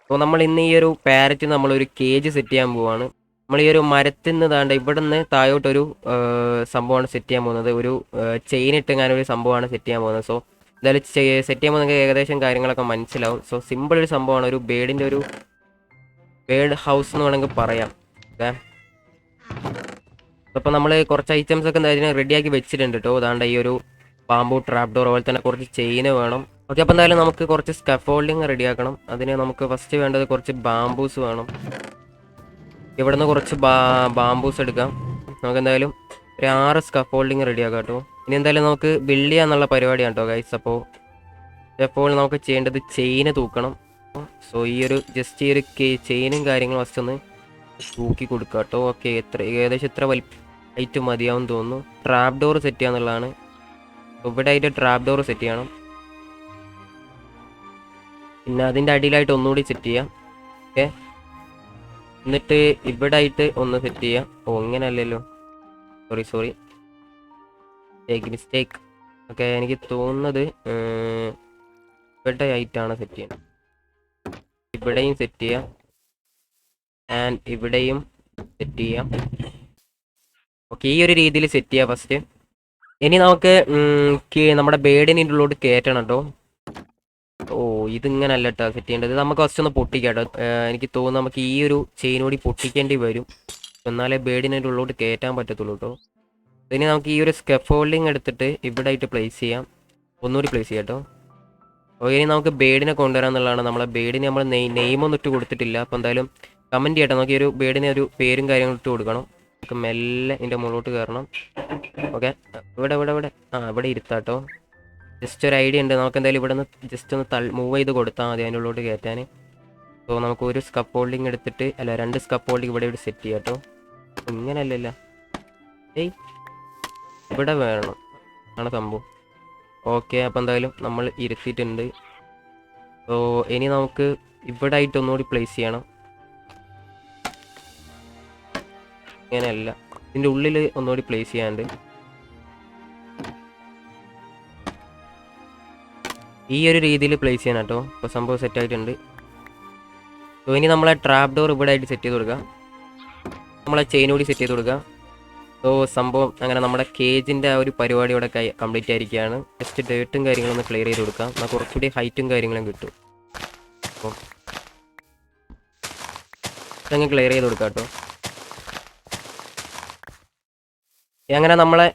അപ്പോൾ നമ്മൾ ഇന്ന് ഈ ഒരു പാരറ്റ് നമ്മളൊരു കേജ് സെറ്റ് ചെയ്യാൻ പോവാണ്. നമ്മൾ ഈ ഒരു മരത്തിൽ നിന്ന് താണ്ട ഇവിടെ നിന്ന് താഴോട്ടൊരു സംഭവമാണ് സെറ്റ് ചെയ്യാൻ പോകുന്നത്. ഒരു ചെയിൻ ഇട്ട് ഒരു സംഭവമാണ് സെറ്റ് ചെയ്യാൻ പോകുന്നത്. സോ എന്തായാലും സെറ്റ് ചെയ്യാൻ പോകുന്ന ഏകദേശം കാര്യങ്ങളൊക്കെ മനസ്സിലാവും. സോ സിമ്പിൾ ഒരു സംഭവമാണ്. ഒരു ബേഡിൻ്റെ ഒരു ബേഡ് ഹൗസ് എന്ന് വേണമെങ്കിൽ പറയാം. ഓക്കെ, അപ്പോൾ നമ്മൾ കുറച്ച് ഐറ്റംസ് ഒക്കെ എന്തായാലും റെഡിയാക്കി വെച്ചിട്ടുണ്ട് കേട്ടോ. അതാണ്ട് ഈ ഒരു ബാമ്പു ട്രാപ്പ് ഡോർ, അതുപോലെ തന്നെ കുറച്ച് ചെയിന് വേണം. ഓക്കെ, അപ്പോൾ എന്തായാലും നമുക്ക് കുറച്ച് സ്കഫോൾഡിങ് റെഡിയാക്കണം. അതിന് നമുക്ക് ഫസ്റ്റ് വേണ്ടത് കുറച്ച് ബാംബൂസ് വേണം. ഇവിടുന്ന് കുറച്ച് ബാംബൂസ് എടുക്കാം. നമുക്ക് എന്തായാലും ഒരു 6 സ്കഫോൾഡിങ് റെഡിയാക്കാം കേട്ടോ. ഇനി എന്തായാലും നമുക്ക് ബിൽഡ് ചെയ്യാന്നുള്ള പരിപാടിയാണ് കേട്ടോ ഗൈസ്. അപ്പോൾ നമുക്ക് ചെയ്യേണ്ടത് ചെയിന് തൂക്കണം. സോ ഈ ഒരു ജസ്റ്റ് ഈ ഒരു ചെയിനും കാര്യങ്ങളും ഫസ്റ്റ് ഒന്ന് തൂക്കി കൊടുക്കുക കേട്ടോ. ഓക്കെ, ഏകദേശം ഇത്ര ഹൈറ്റ് മതിയാവും തോന്നുന്നു. ട്രാപ്പ് ഡോർ സെറ്റ് ചെയ്യാന്നുള്ളതാണ്. ഇവിടെ ആയിട്ട് ട്രാപ്പ് ഡോർ സെറ്റ് ചെയ്യണം. പിന്നെ അതിൻ്റെ അടിയിലായിട്ട് ഒന്നുകൂടി സെറ്റ് ചെയ്യാം. ഓക്കെ, എന്നിട്ട് ഇവിടെ ആയിട്ട് ഒന്ന് സെറ്റ് ചെയ്യാം. ഓ, ഇങ്ങനെയല്ലല്ലോ, സോറി മിസ്റ്റേക്ക്. ഓക്കെ, എനിക്ക് തോന്നുന്നത് ഇവിടെ ആയിട്ടാണ് സെറ്റ് ചെയ്യുന്നത്. ഇവിടെയും സെറ്റ് ചെയ്യാം ആൻഡ് ഇവിടെയും സെറ്റ് ചെയ്യാം. ഓക്കെ, ഈ ഒരു രീതിയിൽ സെറ്റ് ചെയ്യാം ഫസ്റ്റ്. ഇനി നമുക്ക് നമ്മുടെ ബേഡിന് ഉള്ളിലോട്ട് കയറ്റണം കേട്ടോ. ഓ, ഇതിങ്ങനെ അല്ല കേട്ടോ സെറ്റ് ചെയ്യേണ്ടത്. നമുക്ക് ഫസ്റ്റ് ഒന്ന് പൊട്ടിക്കാം കേട്ടോ. എനിക്ക് തോന്നുന്നു നമുക്ക് ഈ ഒരു ചെയിൻ കൂടി പൊട്ടിക്കേണ്ടി വരും, എന്നാലേ ബേഡിന് ഉള്ളിലോട്ട് കയറ്റാൻ പറ്റത്തുള്ളൂ കേട്ടോ. ഇനി നമുക്ക് ഈ ഒരു സ്കഫോൾഡിങ് എടുത്തിട്ട് ഇവിടെ ആയിട്ട് പ്ലേസ് ചെയ്യാം. ഒന്നുകൂടി പ്ലേസ് ചെയ്യാം കേട്ടോ. ഓ, ഇനി നമുക്ക് ബേഡിനെ കൊണ്ടുവരാമെന്നുള്ളതാണ്. നമ്മളെ ബേഡിന് നമ്മൾ നെയിമൊന്നും ഇട്ട് കൊടുത്തിട്ടില്ല. അപ്പോൾ എന്തായാലും കമൻറ്റ് ചെയ്യട്ടെ. നമുക്ക് ഈ ഒരു ബേഡിന് ഒരു പേരും കാര്യങ്ങളും ഇട്ട് കൊടുക്കണം. നമുക്ക് മെല്ലെ ഇതിൻ്റെ മുകളിലോട്ട് കയറണം. ഓക്കെ, ഇവിടെ ഇരുത്താട്ടോ. ജസ്റ്റ് ഒരു ഐഡിയ ഉണ്ട്. നമുക്ക് എന്തായാലും ഇവിടെ നിന്ന് ജസ്റ്റ് ഒന്ന് മൂവ് ചെയ്ത് കൊടുത്താൽ മതി അതിൻ്റെ ഉള്ളിലോട്ട് കയറ്റാൻ. സോ നമുക്ക് ഒരു സ്കഫോൾഡിങ് എടുത്തിട്ട് 2 സ്കഫോൾഡിങ് ഇവിടെ സെറ്റ് ചെയ്യാം കേട്ടോ. ഇങ്ങനെയല്ലല്ല, ഇവിടെ വേണം ആണ് സംഭവം. ഓക്കെ, അപ്പോൾ എന്തായാലും നമ്മൾ ഇരുത്തിയിട്ടുണ്ട്. സോ ഇനി നമുക്ക് ഇവിടെ ആയിട്ട് ഒന്നുകൂടി പ്ലേസ് ചെയ്യണം. ഇങ്ങനെയല്ല, ഇതിൻ്റെ ഉള്ളിൽ ഒന്നുകൂടി പ്ലേസ് ചെയ്യാണ്ട് ഈ ഒരു രീതിയിൽ പ്ലേസ് ചെയ്യാൻ കേട്ടോ. ഇപ്പോൾ സംഭവം സെറ്റ് ആയിട്ടുണ്ട്. സോ ഇനി നമ്മളെ ട്രാപ്പ് ഡോർ ഇവിടെ ആയിട്ട് സെറ്റ് ചെയ്ത് കൊടുക്കാം. നമ്മളെ ചെയിൻ കൂടി സെറ്റ് ചെയ്ത് കൊടുക്കാം. സോ സംഭവം അങ്ങനെ നമ്മുടെ കേജിൻ്റെ ആ ഒരു പരിപാടി ഇവിടെ കംപ്ലീറ്റ് ആയിരിക്കുകയാണ്. ജസ്റ്റ് ഡേർട്ടും കാര്യങ്ങളൊന്ന് ക്ലിയർ ചെയ്ത് കൊടുക്കാം. എന്നാൽ കുറച്ചുകൂടി ഹൈറ്റും കാര്യങ്ങളും കിട്ടും. അപ്പോൾ ഇതങ്ങ് ക്ലിയർ ചെയ്ത് കൊടുക്കാം കേട്ടോ. അങ്ങനെ നമ്മളെ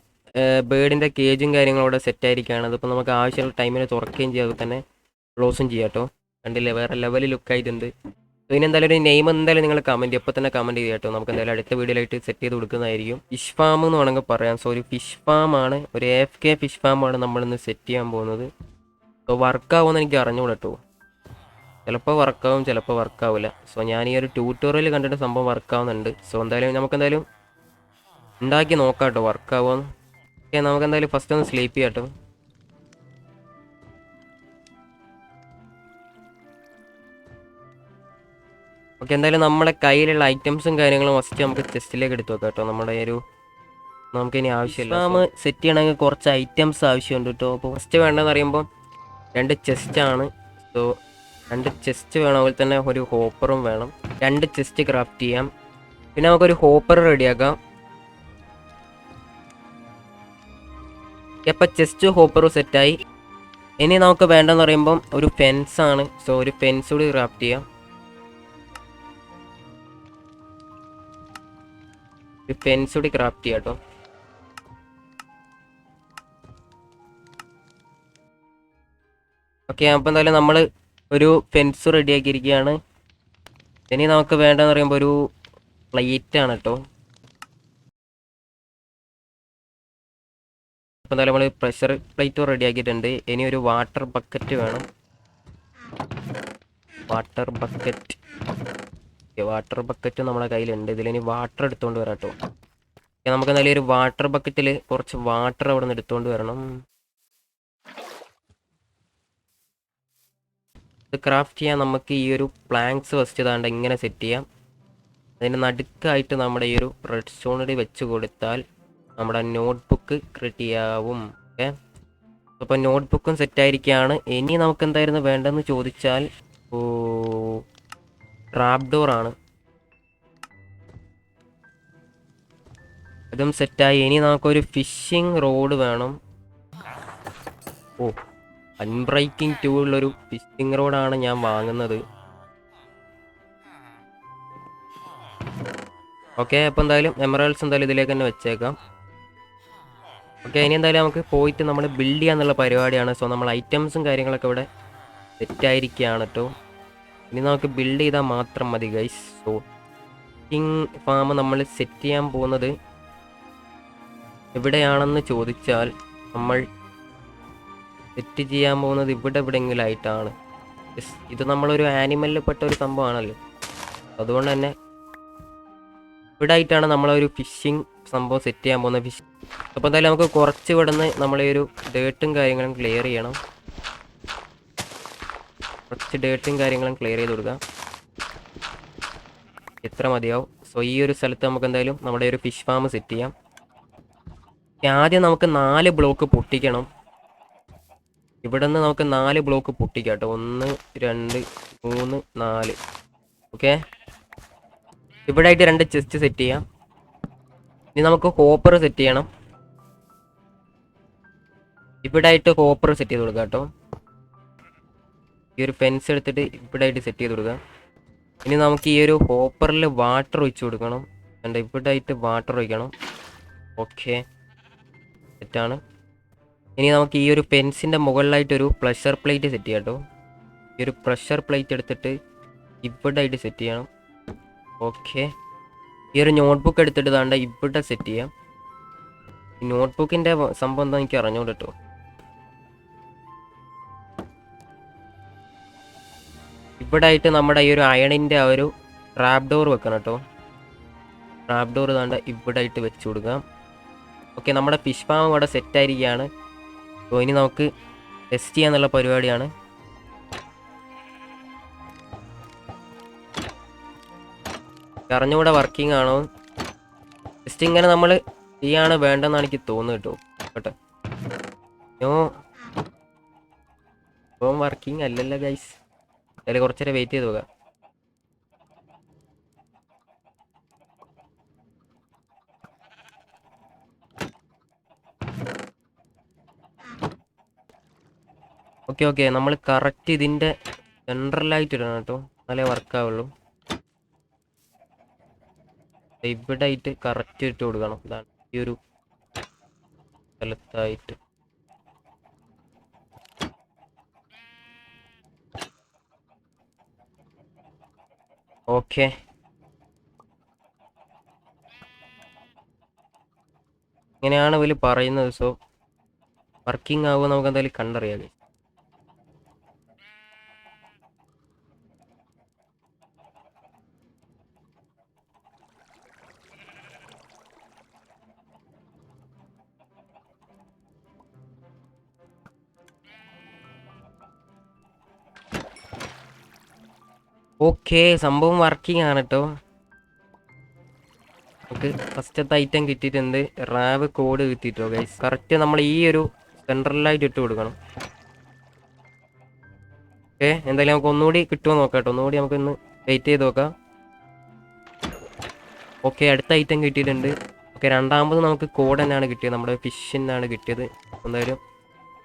ബേഡിൻ്റെ കേജും കാര്യങ്ങളും ഇവിടെ സെറ്റ് ആയിരിക്കുകയാണ്. അതിപ്പോൾ നമുക്ക് ആവശ്യമുള്ള ടൈമിന് തുറക്കുകയും ചെയ്യാം, അതുപോലെ തന്നെ ക്ലോസും ചെയ്യാം കേട്ടോ. കണ്ടില്ലേ, വേറെ ലെവൽ ലുക്കായിട്ടുണ്ട്. സോ ഇനി എന്തായാലും ഒരു നെയിം എന്തായാലും നിങ്ങൾ കമൻറ്റ് ഇപ്പോൾ തന്നെ കമൻറ്റ് ചെയ്യാം കേട്ടോ. നമുക്ക് എന്തായാലും അടുത്ത വീഡിയോയിലായിട്ട് സെറ്റ് ചെയ്ത് കൊടുക്കുന്നതായിരിക്കും. ഫിഷ് ഫാം എന്ന് വേണമെങ്കിൽ പറയാം. സോ ഒരു ഫിഷ് ഫാമാണ്, ഒരു AFK ഫിഷ് ഫാമാണ് നമ്മളിന്ന് സെറ്റ് ചെയ്യാൻ പോകുന്നത്. സോ വർക്കാവുമെന്ന് എനിക്ക് അറിഞ്ഞുകൂടാ കേട്ടോ. ചിലപ്പോൾ വർക്കാവും, ചിലപ്പോൾ വർക്കാവില്ല. സോ ഞാൻ ഈ ഒരു ട്യൂട്ടോറിയൽ കണ്ടിട്ട് സംഭവം വർക്കാവുന്നുണ്ട്. സോ എന്തായാലും നമുക്കെന്തായാലും ഉണ്ടാക്കി നോക്കാം കേട്ടോ വർക്കാവുമെന്ന്. ഓക്കെ, നമുക്കെന്തായാലും ഫസ്റ്റ് ഒന്ന് സ്ലീപ്പ് ചെയ്യാം കേട്ടോ. ഓക്കെ, എന്തായാലും നമ്മുടെ കയ്യിലുള്ള ഐറ്റംസും കാര്യങ്ങളും ഫസ്റ്റ് നമുക്ക് ചെസ്റ്റിലേക്ക് എടുത്ത് വെക്കാം കേട്ടോ. നമ്മുടെ ഒരു നമുക്കിനി ആവശ്യമില്ല. ഫാം സെറ്റ് ചെയ്യണമെങ്കിൽ കുറച്ച് ഐറ്റംസ് ആവശ്യമുണ്ട് കേട്ടോ. അപ്പോൾ ഫസ്റ്റ് വേണ്ടതെന്ന് പറയുമ്പോൾ 2 ചെസ്റ്റാണ്. സോ 2 ചെസ്റ്റ് വേണം, അതുപോലെ തന്നെ ഒരു ഹോപ്പറും വേണം. 2 ചെസ്റ്റ് ക്രാഫ്റ്റ് ചെയ്യാം. പിന്നെ നമുക്കൊരു ഹോപ്പർ റെഡിയാക്കാം. ഇപ്പം ചെസ്റ്റ് ഹോപ്പറും സെറ്റായി. ഇനി നമുക്ക് വേണ്ടതെന്ന് പറയുമ്പം ഒരു ഫെൻസാണ്. സോ ഒരു ഫെൻസ് കൂടി ക്രാഫ്റ്റ് ചെയ്യാം. ഒരു ഫെൻസ് കൂടി ക്രാഫ്റ്റ് ചെയ്യാം കേട്ടോ. ഓക്കെ, അപ്പോൾ എന്തായാലും നമ്മൾ ഒരു ഫെൻസ് റെഡിയാക്കിയിരിക്കുകയാണ്. ഇനി നമുക്ക് വേണ്ടതെന്ന് പറയുമ്പോൾ ഒരു പ്ലേറ്റ് ആണ് കേട്ടോ. അപ്പോൾ എന്തായാലും നമ്മൾ പ്രഷർ പ്ലേറ്റ് റെഡിയാക്കിയിട്ടുണ്ട്. ഇനി ഒരു വാട്ടർ ബക്കറ്റ് വേണം. വാട്ടർ ബക്കറ്റ് നമ്മുടെ കയ്യിലുണ്ട്. ഇതിലിനി വാട്ടർ എടുത്തുകൊണ്ട് വരാം കേട്ടോ. നമുക്ക് എന്തായാലും ഒരു വാട്ടർ ബക്കറ്റിൽ കുറച്ച് വാട്ടർ അവിടെ നിന്ന് എടുത്തുകൊണ്ട് വരണം. ഇത് ക്രാഫ്റ്റ് ചെയ്യാൻ നമുക്ക് ഈ ഒരു പ്ലാങ്ക്സ് ഫസ്റ്റ് ഇതാണ്ട് ഇങ്ങനെ സെറ്റ് ചെയ്യാം. അതിൻ്റെ നടുക്കായിട്ട് നമ്മുടെ ഈ ഒരു റെഡ് സ്റ്റോണിൽ വെച്ച് കൊടുത്താൽ നമ്മുടെ നോട്ട്ബുക്ക് റെഡിയാവും. ഓക്കെ, അപ്പോൾ നോട്ട്ബുക്കും സെറ്റായിരിക്കുകയാണ്. ഇനി നമുക്ക് എന്തായിരുന്നു വേണ്ടതെന്ന് ചോദിച്ചാൽ ട്രാപ്പ് ഡോറാണ്. ഇതും സെറ്റായി. ഇനി നമുക്കൊരു ഫിഷിംഗ് റോഡ് വേണം. ഓ, അൺബ്രേക്കിംഗ് 2 ഉള്ളൊരു ഫിഷിംഗ് റോഡാണ് ഞാൻ വാങ്ങുന്നത്. ഓക്കെ, അപ്പോൾ എന്തായാലും എമറാൾഡ്സ് എന്തായാലും ഇതിലേക്ക് തന്നെ വെച്ചേക്കാം. ഓക്കെ, ഇനി എന്തായാലും നമുക്ക് പോയിട്ട് നമ്മൾ ബിൽഡ് ചെയ്യാന്നുള്ള പരിപാടിയാണ്. സോ നമ്മൾ ഐറ്റംസും കാര്യങ്ങളൊക്കെ ഇവിടെ സെറ്റായിരിക്കുകയാണ് കേട്ടോ. ഇനി നമുക്ക് ബിൽഡ് ചെയ്താൽ മാത്രം മതി ഗൈസ്. സോ കിങ് ഫാം നമ്മൾ സെറ്റ് ചെയ്യാൻ പോകുന്നത് എവിടെയാണെന്ന് ചോദിച്ചാൽ നമ്മൾ സെറ്റ് ചെയ്യാൻ പോകുന്നത് ഇവിടെ എവിടെയെങ്കിലും ആയിട്ടാണ്. ഇത് നമ്മളൊരു ആനിമലിൽ പെട്ട ഒരു സംഭവമാണല്ലോ, അതുകൊണ്ട് തന്നെ ഇവിടെ ആയിട്ടാണ് നമ്മളൊരു ഫിഷിംഗ് സംഭവം സെറ്റ് ചെയ്യാൻ പോകുന്നത്. അപ്പോൾ എന്തായാലും നമുക്ക് കുറച്ച് ഇവിടെ നിന്ന് നമ്മളെ ഒരു ഡേർട്ടും കാര്യങ്ങളും ക്ലിയർ ചെയ്യണം. കുറച്ച് ഡേർട്ടും കാര്യങ്ങളും ക്ലിയർ ചെയ്ത് കൊടുക്കാം. എത്ര മതിയാവും? സോ ഈ ഒരു സ്ഥലത്ത് നമുക്ക് എന്തായാലും നമ്മുടെ ഒരു ഫിഷ് ഫാം സെറ്റ് ചെയ്യാം. ആദ്യം നമുക്ക് 4 ബ്ലോക്ക് പൊട്ടിക്കണം. ഇവിടെ നിന്ന് നമുക്ക് 4 ബ്ലോക്ക് പൊട്ടിക്കാം കേട്ടോ. 1 2 3 4. ഓക്കെ, ഇവിടെ ആയിട്ട് 2 ചെസ്റ്റ് സെറ്റ് ചെയ്യാം. ഇനി നമുക്ക് ഹോപ്പർ സെറ്റ് ചെയ്യണം. ഇവിടെ ആയിട്ട് ഹോപ്പർ സെറ്റ് ചെയ്ത് കൊടുക്കാം കേട്ടോ. ഈ ഒരു ഫെൻസ് എടുത്തിട്ട് ഇവിടെ ആയിട്ട് സെറ്റ് ചെയ്ത് കൊടുക്കാം. ഇനി നമുക്ക് ഈ ഒരു ഹോപ്പറിൽ വാട്ടർ ഒഴിച്ചു കൊടുക്കണം. and ഇവിടെ ആയിട്ട് വാട്ടർ ഒഴിക്കണം. ഓക്കെ, സെറ്റാണ്. ഇനി നമുക്ക് ഈ ഒരു ഫെൻസിൻ്റെ മുകളിലായിട്ടൊരു പ്രഷർ പ്ലേറ്റ് സെറ്റ് ചെയ്യാം കേട്ടോ. ഈ ഒരു പ്രഷർ പ്ലേറ്റ് എടുത്തിട്ട് ഇവിടെ ആയിട്ട് സെറ്റ് ചെയ്യണം. ഓക്കെ, ഈ ഒരു നോട്ട്ബുക്ക് എടുത്തിട്ട് താണ്ട ഇവിടെ സെറ്റ് ചെയ്യാം. ഈ നോട്ട്ബുക്കിൻ്റെ സംഭവം എന്താ എനിക്ക് അറിഞ്ഞോളൂ കേട്ടോ. ഇവിടെ ആയിട്ട് നമ്മുടെ ഈ ഒരു അയണിൻ്റെ ആ ഒരു ട്രാപ്പ് ഡോർ വെക്കണം കേട്ടോ. ട്രാപ്പ് ഡോർ താണ്ട ഇവിടെ ആയിട്ട് വെച്ച് കൊടുക്കാം. ഓക്കെ, നമ്മുടെ ഫിഷ് ഫാം ഇവിടെ സെറ്റായിരിക്കുകയാണ്. സോ ഇനി നമുക്ക് ടെസ്റ്റ് ചെയ്യാന്നുള്ള പരിപാടിയാണ്. അറിഞ്ഞുകൂടെ വർക്കിംഗ് ആണോ ജസ്റ്റ് ഇങ്ങനെ നമ്മൾ ചെയ്യാണ് വേണ്ടെന്നാണ് എനിക്ക് തോന്നുന്നു കേട്ടോ. ഇപ്പം വർക്കിംഗ് അല്ലല്ലോ ഗൈസ്. അതിൽ കുറച്ചേരം വെയിറ്റ് ചെയ്ത് നോക്കാം. ഓക്കെ, നമ്മൾ കറക്റ്റ് ഇതിൻ്റെ സെൻട്രലായിട്ട് ഇടണം കേട്ടോ, എന്നാലേ വർക്കാവുള്ളൂ. ഇവിടെ ആയിട്ട് കറക്റ്റ് ഇട്ട് കൊടുക്കണം. ഇതാണ് ഈ ഒരു സ്ഥലത്തായിട്ട്. ഓക്കെ, ഇങ്ങനെയാണ് ഇവർ പറയുന്നത്. സോ വർക്കിംഗ് ആവുക നമുക്ക് എന്തായാലും കണ്ടറിയാം. ഓക്കെ, സംഭവം വർക്കിംഗ് ആണ് കേട്ടോ. നമുക്ക് ഫസ്റ്റത്തെ ഐറ്റം കിട്ടിയിട്ടുണ്ട്. റാവ് കോഡ് കിട്ടിയിട്ടോ ഗൈസ്. കറക്റ്റ് നമ്മൾ ഈ ഒരു സെൻട്രലായിട്ട് ഇട്ട് കൊടുക്കണം. ഓക്കെ, എന്തായാലും നമുക്ക് ഒന്നുകൂടി കിട്ടുമോ നോക്കാം കേട്ടോ. ഒന്നുകൂടി നമുക്കൊന്ന് വെയിറ്റ് ചെയ്ത് നോക്കാം. ഓക്കെ, അടുത്ത ഐറ്റം കിട്ടിയിട്ടുണ്ട്. ഓക്കെ, രണ്ടാമത് നമുക്ക് കോഡ് തന്നെയാണ് കിട്ടിയത്. നമ്മുടെ ഫിഷിനാണ് കിട്ടിയത്. എന്തായാലും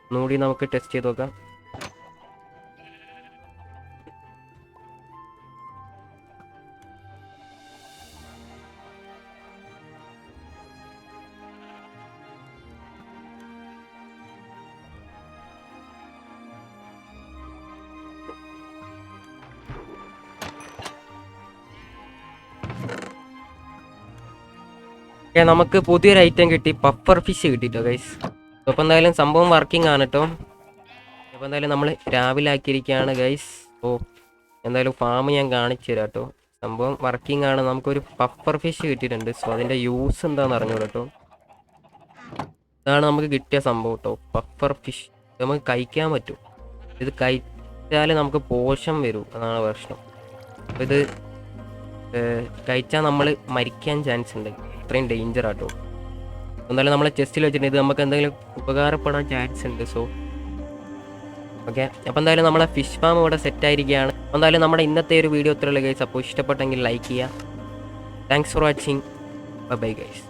ഒന്നുകൂടി നമുക്ക് ടെസ്റ്റ് ചെയ്ത് നോക്കാം. നമുക്ക് പുതിയൊരു ഐറ്റം കിട്ടി, പഫർ ഫിഷ് കിട്ടിട്ടോ ഗൈസ്. അപ്പോൾ എന്തായാലും സംഭവം വർക്കിംഗ് ആണ് കേട്ടോ. അപ്പോൾ എന്തായാലും നമ്മൾ രാവിലെ ആക്കിയിരിക്കുകയാണ് ഗൈസ്. ഓ, എന്തായാലും ഫാം ഞാൻ കാണിച്ചു തരാം കേട്ടോ. സംഭവം വർക്കിംഗ് ആണ്. നമുക്കൊരു പഫർ ഫിഷ് കിട്ടിയിട്ടുണ്ട്. സോ അതിൻ്റെ യൂസ് എന്താണെന്ന് അറിഞ്ഞു കേട്ടോ. ഇതാണ് നമുക്ക് കിട്ടിയ സംഭവം കേട്ടോ, പഫർ ഫിഷ്. നമുക്ക് കഴിക്കാൻ പറ്റും. ഇത് കഴിച്ചാൽ നമുക്ക് പോഷം വരും, അതാണ് പ്രശ്നം. അപ്പോൾ ഇത് കഴിച്ചാൽ നമ്മൾ മരിക്കാൻ ചാൻസ് ഉണ്ട്. അത്രയും ഡേഞ്ചർ ആട്ടോ. എന്തായാലും നമ്മളെ ചെസ്റ്റിൽ വെച്ചിട്ടുണ്ട്. ഇത് നമുക്ക് എന്തെങ്കിലും ഉപകാരപ്പെടാൻ ചാൻസ് ഉണ്ട്. സോ ഓക്കെ, അപ്പോൾ എന്തായാലും നമ്മളെ ഫിഷ് ഫാം ഇവിടെ സെറ്റ് ആയിരിക്കുകയാണ്. അപ്പോൾ എന്തായാലും നമ്മുടെ ഇന്നത്തെ ഒരു വീഡിയോ ഇത്രയുള്ള ഗൈസ്. അപ്പോൾ ഇഷ്ടപ്പെട്ടെങ്കിൽ ലൈക്ക് ചെയ്യുക. Thanks for watching. Bye guys.